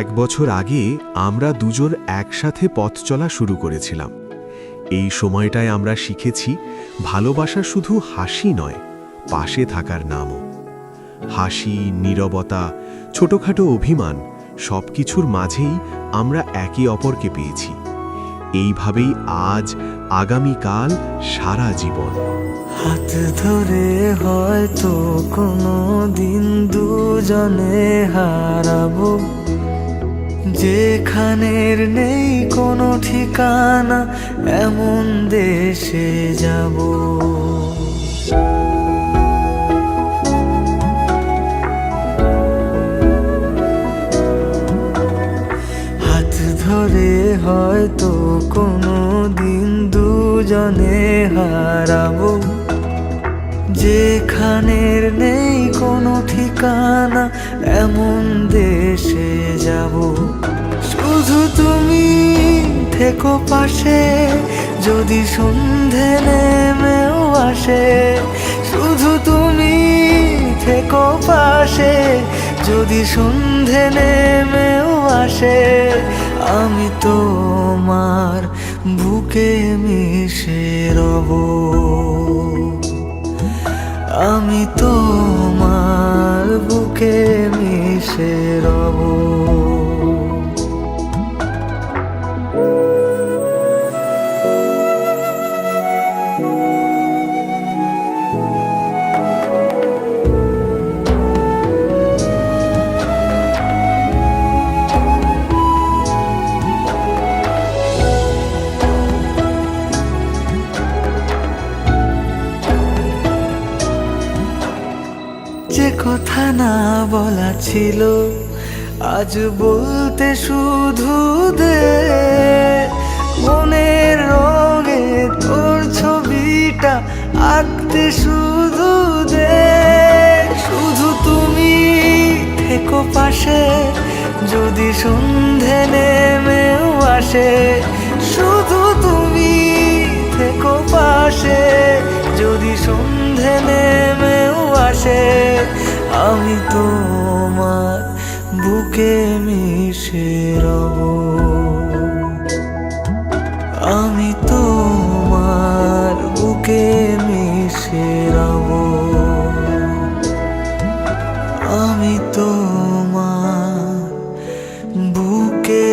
1 বছর আগে আমরা দুজন একসাথে পথ চলা শুরু করেছিলাম। এই সময়টায় আমরা শিখেছি ভালোবাসা শুধু হাসি নয়, পাশে থাকার নামও। হাসি, নীরবতা, ছোটখাটো অভিমান সবকিছুর মাঝেই আমরা একে অপরকে পেয়েছি। এইভাবেই আজ, আগামীকাল, সারা জীবন। হাত ধরে হয়তো কোনো দিন দুজনে হারাবো, যেখানের নেই কোনো ঠিকানা, এমন দেশে যাব। হাত ধরে হয়তো কোনো দিন দুজনে হারাবো, যেখানের নেই কোনো ঠিকানা, এমন দেশে যাব। শুধু তুমি থেকো পাশে, যদি সন্ধে নেমেও আসে। শুধু তুমি থেকো পাশে, যদি সন্ধে নেমেও আসে। আমি তোমার বুকে মিশে রব, আমি তোমার বুকে মিশে রব। যে কথা না বলা ছিল, আজ বলতে শুধু দে। মনের রঙে তোর ছবিটা আঁকতে শুধু দে। শুধু তুমি থেকো পাশে, যদি সন্ধে নেমেও আসে। শুধু তুমি থেকো পাশে, যদি সন্ধে নেমেও আসে। আমি তোমার বুকে মিশে রব, আমি তোমার বুকে মিশে রব, আমি তোমার বুকে